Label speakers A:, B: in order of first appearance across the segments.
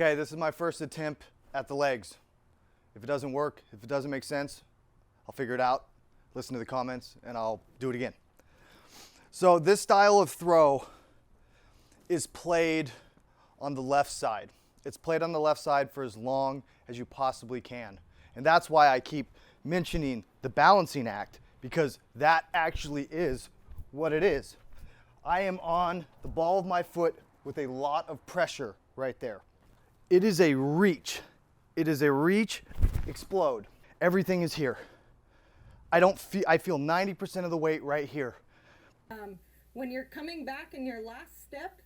A: Okay, this is my first attempt at the legs. If it doesn't work, if it doesn't make sense, I'll figure it out, listen to the comments, and I'll do it again. So this style of throw is played on the left side. It's played on the left side for as long as you possibly can. And that's why I keep mentioning the balancing act, because that actually is what it is. I am on the ball of my foot with a lot of pressure right there. It is a reach. It is a reach, explode. Everything is here. I feel 90% of the weight right here.
B: When you're coming back in your last step,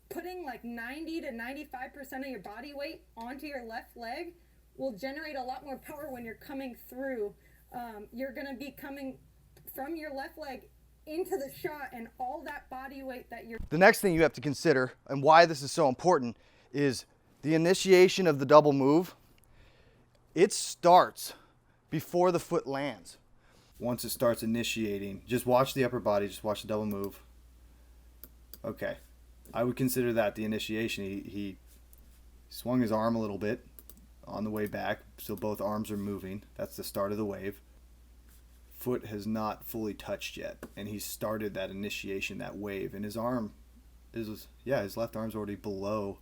B: putting like 90 to 95% of your body weight onto your left leg will generate a lot more power when you're coming through. You're gonna be coming from your left leg into the shot, and all that body weight that you're...
A: The next thing you have to consider, and why this is so important, is the initiation of the double move. It starts before the foot lands. Once it starts initiating, just watch the upper body, just watch the double move. Okay, I would consider that the initiation. He swung his arm a little bit on the way back, so both arms are moving. That's the start of the wave. Foot has not fully touched yet, and he started that initiation, that wave, and his arm is, his left arm's already below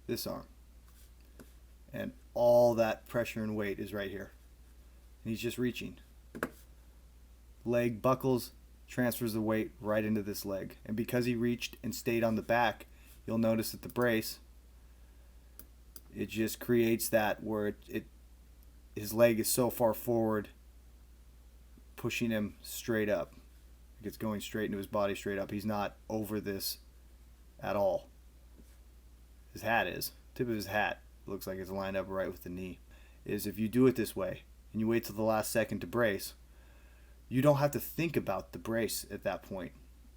A: this arm. And all that pressure and weight is right here. And he's just reaching. Leg buckles, transfers the weight right into this leg. And because he reached and stayed on the back, you'll notice that the brace, it just creates that where his leg is so far forward, pushing him straight up. It's going straight into his body, straight up. He's not over this at all. His hat is. Tip of his hat looks like it's lined up right with the knee. Is if you do it this way and you wait till the last second to brace, you don't have to think about the brace at that point.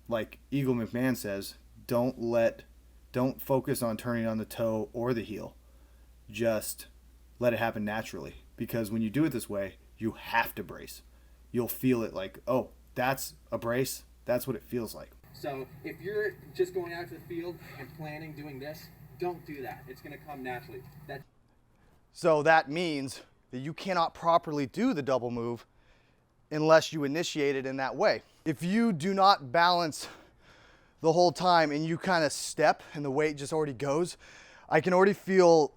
A: Like Eagle McMahon says, don't focus on turning on the toe or the heel. Just let it happen naturally. Because when you do it this way, you have to brace. You'll feel it like, oh, that's a brace. That's what it feels like.
C: So if you're just going out to the field and planning doing this, don't do that. It's going to come naturally.
A: So that means that you cannot properly do the double move unless you initiate it in that way. If you do not balance the whole time and you kind of step and the weight just already goes, I can already feel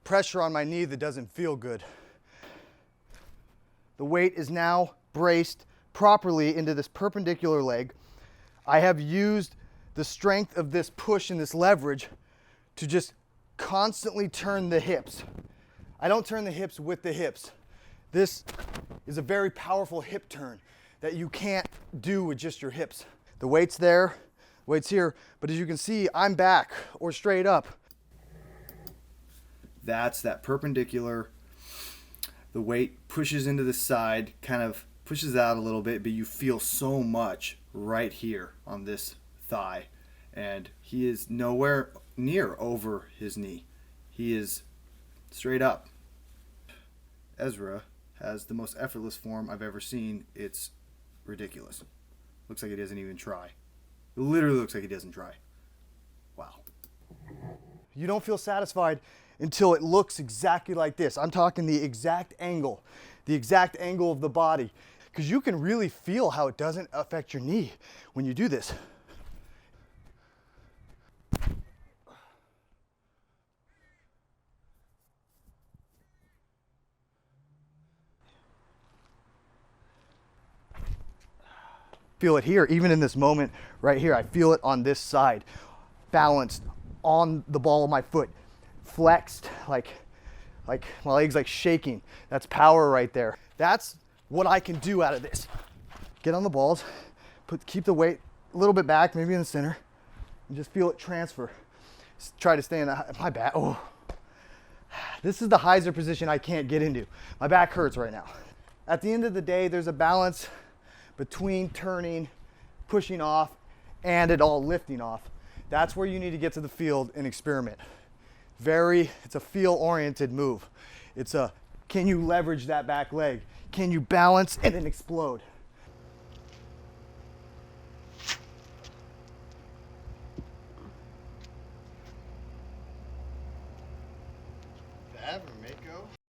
A: pressure on my knee that doesn't feel good. The weight is now braced properly into this perpendicular leg. I have used the strength of this push and this leverage to just constantly turn the hips. I don't turn the hips with the hips. This is a very powerful hip turn that you can't do with just your hips. The weight's there, weight's here, but as you can see, I'm back or straight up. That's that perpendicular. The weight pushes into the side, kind of pushes out a little bit, but you feel so much right here on this thigh. And he is nowhere near over his knee. He is straight up. Ezra has the most effortless form I've ever seen. It's ridiculous. Looks like he doesn't even try. It literally looks like he doesn't try. Wow. You don't feel satisfied until it looks exactly like this. I'm talking the exact angle of the body, because you can really feel how it doesn't affect your knee when you do this. Feel it here, even in this moment right here. I feel it on this side, balanced on the ball of my foot, flexed, like my leg's like shaking. That's power right there. That's what I can do out of this. Get on the balls, keep the weight a little bit back, maybe in the center, and just feel it transfer. Try to stay in my back. Oh, this is the hyzer position I can't get into. My back hurts right now. At the end of the day, there's a balance between turning, pushing off, and it all lifting off. That's where you need to get to the field and experiment. It's a feel-oriented move. It's a, can you leverage that back leg? Can you balance and then explode?
D: ever, Mako.